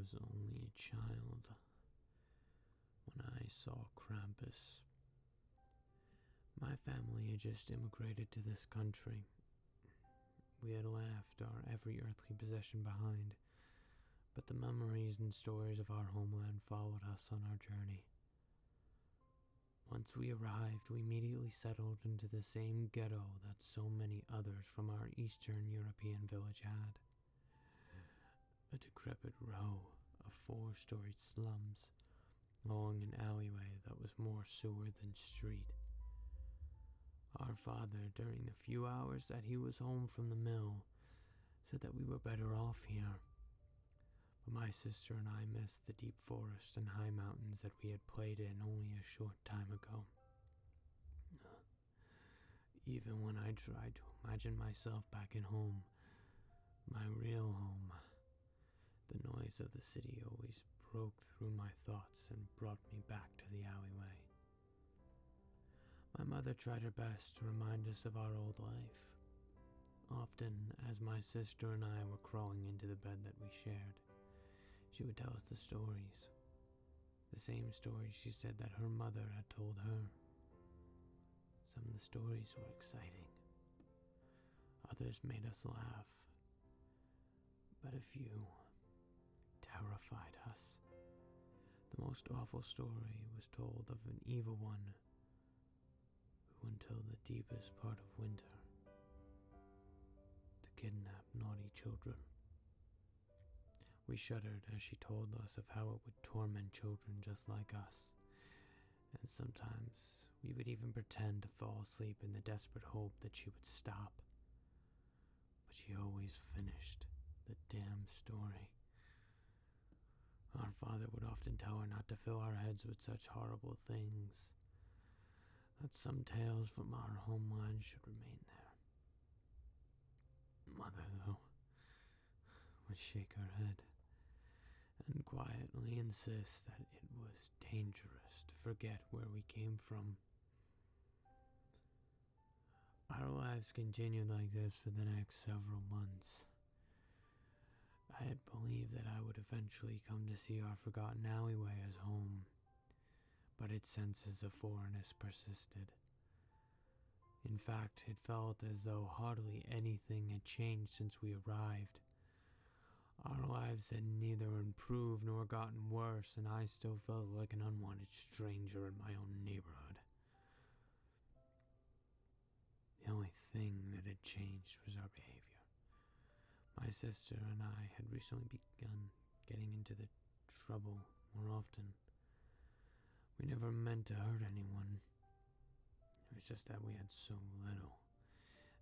was only a child when I saw Krampus. My family had just immigrated to this country. We had left our every earthly possession behind, but the memories and stories of our homeland followed us on our journey. Once we arrived, we immediately settled into the same ghetto that so many others from our Eastern European village had. A decrepit row of 4-storied slums along an alleyway that was more sewer than street. Our father, during the few hours that he was home from the mill, said that we were better off here. But my sister and I missed the deep forest and high mountains that we had played in only a short time ago. Even when I tried to imagine myself back at home, my real home, the noise of the city always broke through my thoughts and brought me back to the alleyway. My mother tried her best to remind us of our old life. Often, as my sister and I were crawling into the bed that we shared, she would tell us the stories. The same stories she said that her mother had told her. Some of the stories were exciting. Others made us laugh. But a few terrified us. The most awful story was told of an evil one who, until the deepest part of winter, to kidnap naughty children. We shuddered as she told us of how it would torment children just like us, and sometimes we would even pretend to fall asleep in the desperate hope that she would stop. But she always finished the damn story. Our father would often tell her not to fill our heads with such horrible things, that some tales from our homeland should remain there. Mother, though, would shake her head and quietly insist that it was dangerous to forget where we came from. Our lives continued like this for the next several months. I had believed that I would eventually come to see our forgotten alleyway as home, but its senses of foreignness persisted. In fact, it felt as though hardly anything had changed since we arrived. Our lives had neither improved nor gotten worse, and I still felt like an unwanted stranger in my own neighborhood. The only thing that had changed was our behavior. My sister and I had recently begun getting into the trouble more often. We never meant to hurt anyone. It was just that we had so little,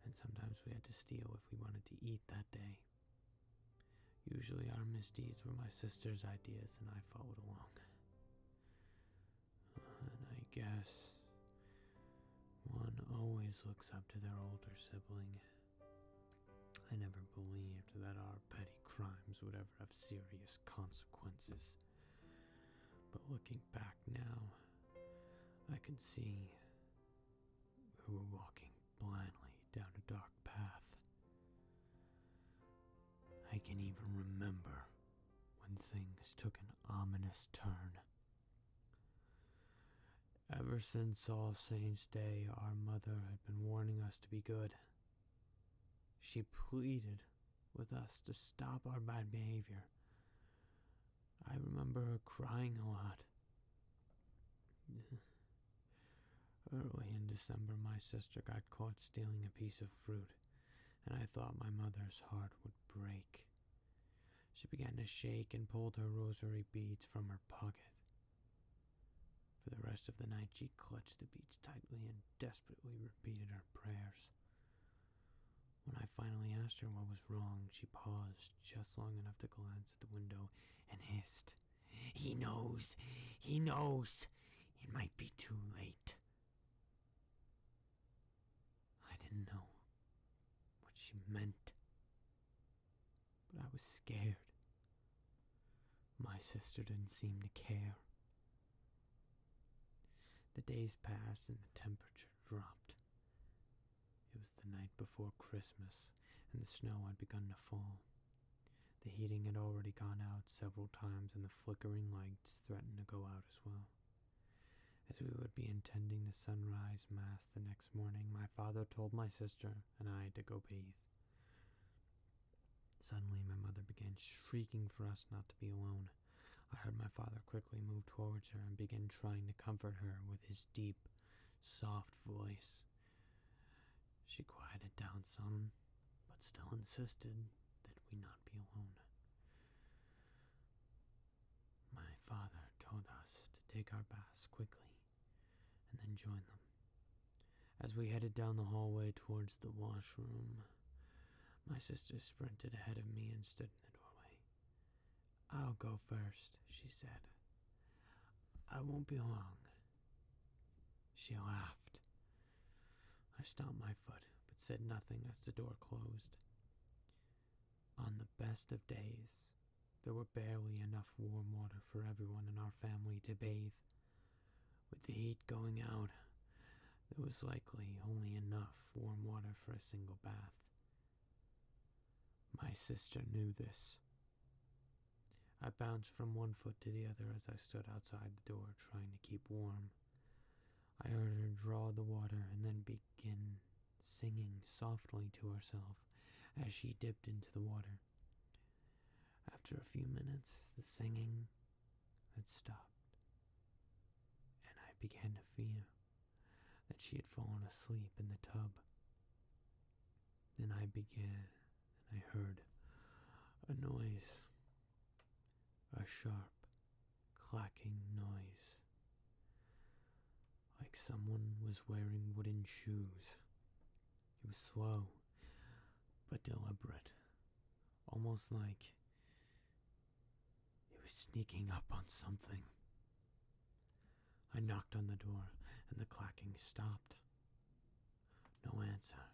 and sometimes we had to steal if we wanted to eat that day. Usually our misdeeds were my sister's ideas, and I followed along. And I guess one always looks up to their older sibling. I never believed that our petty crimes would ever have serious consequences. But looking back now, I can see we were walking blindly down a dark path. I can even remember when things took an ominous turn. Ever since All Saints' Day, our mother had been warning us to be good. She pleaded with us to stop our bad behavior. I remember her crying a lot. Early in December, my sister got caught stealing a piece of fruit, and I thought my mother's heart would break. She began to shake and pulled her rosary beads from her pocket. For the rest of the night, she clutched the beads tightly and desperately repeated her prayers. When I finally asked her what was wrong, she paused just long enough to glance at the window and hissed, "He knows! He knows! It might be too late." I didn't know what she meant, but I was scared. My sister didn't seem to care. The days passed and the temperature dropped. It was the night before Christmas, and the snow had begun to fall. The heating had already gone out several times, and the flickering lights threatened to go out as well. As we would be attending the sunrise mass the next morning, my father told my sister and I to go bathe. Suddenly, my mother began shrieking for us not to be alone. I heard my father quickly move towards her and begin trying to comfort her with his deep, soft voice. She quieted down some, but still insisted that we not be alone. My father told us to take our baths quickly and then join them. As we headed down the hallway towards the washroom, my sister sprinted ahead of me and stood in the doorway. "I'll go first," she said. "I won't be long." She laughed. I stomped my foot, but said nothing as the door closed. On the best of days, there were barely enough warm water for everyone in our family to bathe. With the heat going out, there was likely only enough warm water for a single bath. My sister knew this. I bounced from one foot to the other as I stood outside the door trying to keep warm. I heard her draw the water and then begin singing softly to herself as she dipped into the water. After a few minutes, the singing had stopped, and I began to fear that she had fallen asleep in the tub. Then I heard a noise, a sharp, clacking noise, like someone was wearing wooden shoes. It was slow, but deliberate, almost like it was sneaking up on something. I knocked on the door, and the clacking stopped. No answer.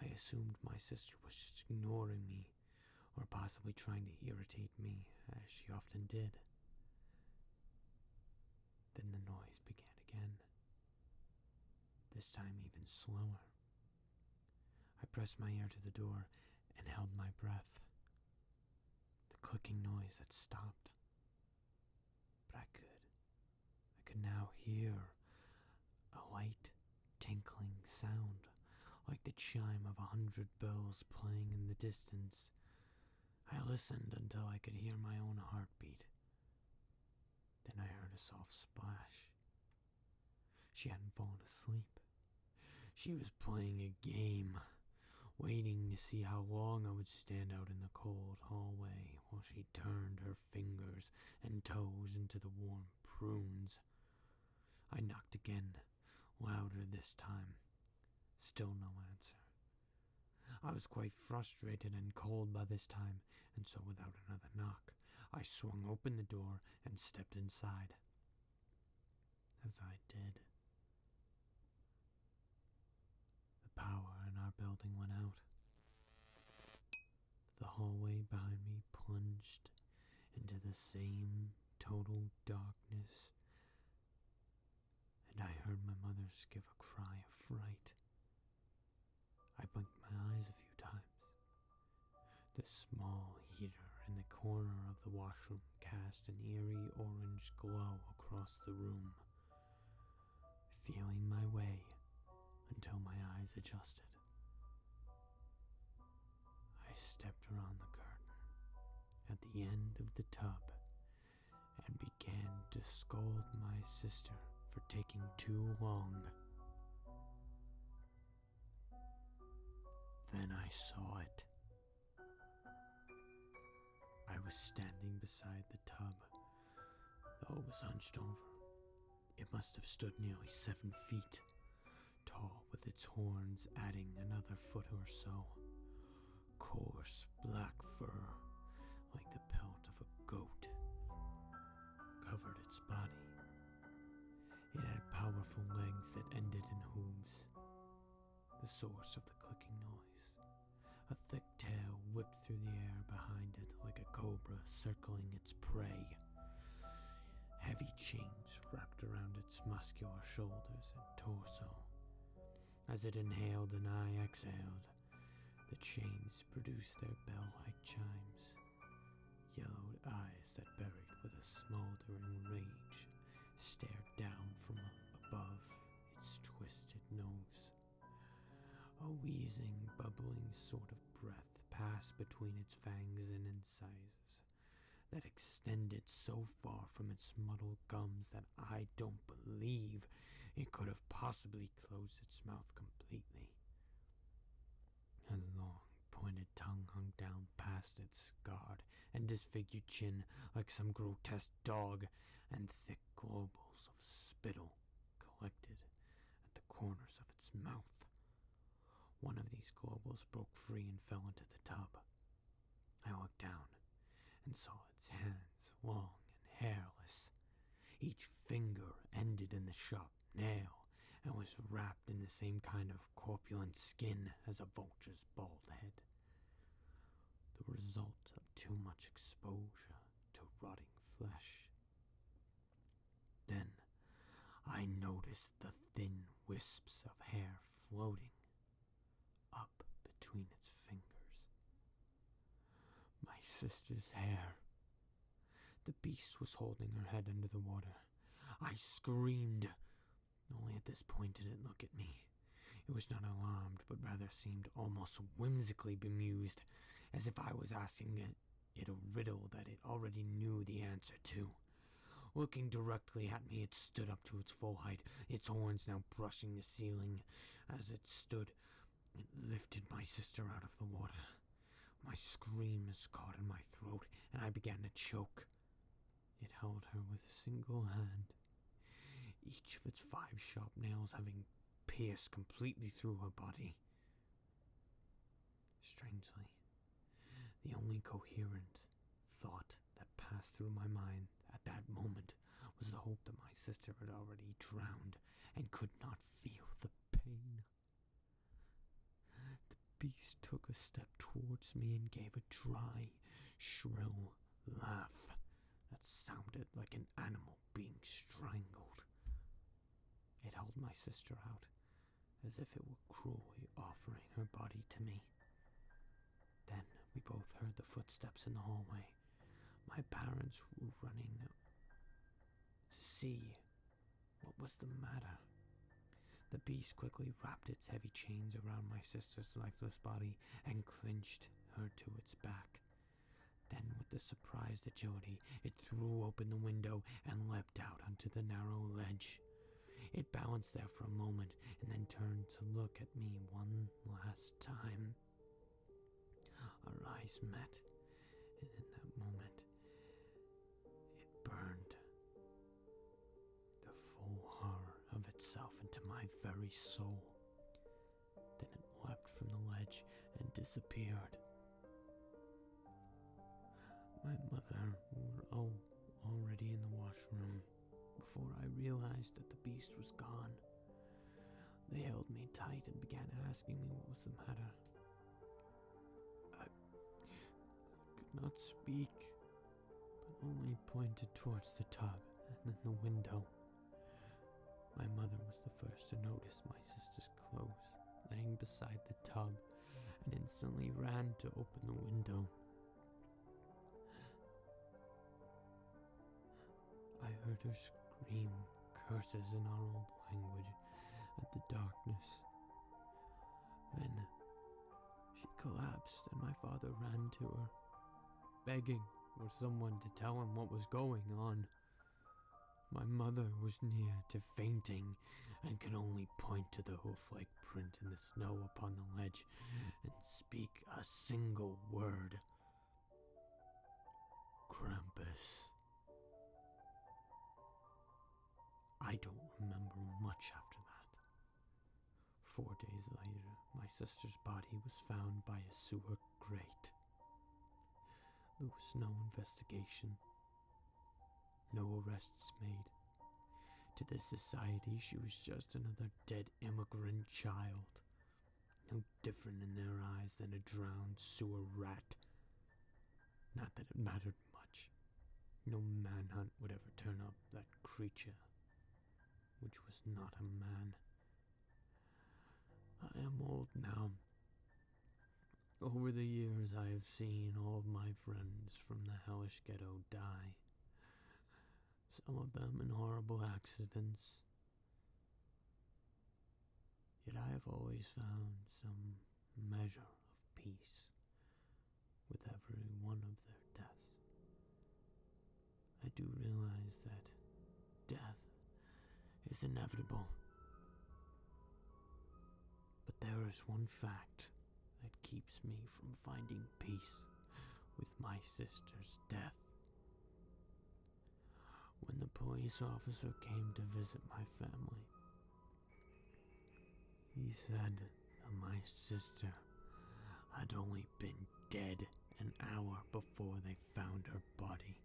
I assumed my sister was just ignoring me, or possibly trying to irritate me, as she often did. Then the noise began again, this time even slower. I pressed my ear to the door and held my breath. The clicking noise had stopped, but I could now hear a light, tinkling sound, like the chime of 100 bells playing in the distance. I listened until I could hear my own heartbeat. Then I heard a soft splash. She hadn't fallen asleep. She was playing a game, waiting to see how long I would stand out in the cold hallway while she turned her fingers and toes into the warm prunes. I knocked again, louder this time. Still no answer. I was quite frustrated and cold by this time, and so without another knock, I swung open the door and stepped inside. As I did, the power in our building went out. The hallway behind me plunged into the same total darkness, and I heard my mother's give a cry of fright. I blinked my eyes a few times. The small heater in the corner of the washroom cast an eerie orange glow across the room. Feeling my way until my eyes adjusted, I stepped around the curtain at the end of the tub and began to scold my sister for taking too long. Then I saw it. I was standing beside the tub, though it was hunched over. It must have stood nearly 7 feet tall, with its horns adding another foot or so. Coarse black fur, like the pelt of a goat, covered its body. It had powerful legs that ended in hooves. The source of the clicking noise. A thick tail whipped through the air behind it like a cobra circling its prey. Heavy chains wrapped around its muscular shoulders and torso. As it inhaled and I exhaled, The chains produced their bell-like chimes. Yellowed eyes that, buried with a smoldering rage, stared down from above its twisted nose. A wheezing, bubbling sort of breath passed between its fangs and incisors that extended so far from its muddled gums that I don't believe it could have possibly closed its mouth completely. A long, pointed tongue hung down past its scarred and disfigured chin like some grotesque dog, and thick globules of spittle collected at the corners of its mouth. One of these globules broke free and fell into the tub. I looked down and saw its hands, long and hairless. Each finger ended in the sharp nail and was wrapped in the same kind of corpulent skin as a vulture's bald head. The result of too much exposure to rotting flesh. Then I noticed the thin wisps of hair floating up between its fingers. My sister's hair. The beast was holding her head under the water. I screamed. Only at this point did it look at me. It was not alarmed, but rather seemed almost whimsically bemused, as if I was asking it a riddle that it already knew the answer to. Looking directly at me, it stood up to its full height, its horns now brushing the ceiling. As it stood, it lifted my sister out of the water. My screams caught in my throat, and I began to choke. It held her with a single hand, each of its 5 sharp nails having pierced completely through her body. Strangely, the only coherent thought that passed through my mind at that moment was the hope that my sister had already drowned and could not feel the pain. The beast took a step towards me and gave a dry, shrill laugh that sounded like an animal being strangled. It held my sister out, as if it were cruelly offering her body to me. Then we both heard the footsteps in the hallway. My parents were running to see what was the matter. The beast quickly wrapped its heavy chains around my sister's lifeless body and clinched her to its back. Then, with the surprised agility, it threw open the window and leapt out onto the narrow ledge. It balanced there for a moment and then turned to look at me one last time. Our eyes met, and in that moment, it burned the full horror of itself into my very soul. Then it leapt from the ledge and disappeared. My mother were already in the washroom before I realized that the beast was gone. They held me tight and began asking me what was the matter. I could not speak, but only pointed towards the tub and then the window. My mother was the first to notice my sister's clothes laying beside the tub and instantly ran to open the window. I heard her scream curses in our old language at the darkness. Then she collapsed and my father ran to her, begging for someone to tell him what was going on. My mother was near to fainting and could only point to the hoof-like print in the snow upon the ledge and speak a single word. Krampus. I don't remember much after that. 4 days later, my sister's body was found by a sewer grate. There was no investigation, no arrests made. To this society, she was just another dead immigrant child, no different in their eyes than a drowned sewer rat. Not that it mattered much. No manhunt would ever turn up that creature, which was not a man. I am old now. Over the years, I have seen all of my friends from the hellish ghetto die. Some of them in horrible accidents. Yet I have always found some measure of peace with every one of their deaths. I do realize that death is inevitable. But there is one fact that keeps me from finding peace with my sister's death. When the police officer came to visit my family, he said that my sister had only been dead an hour before they found her body.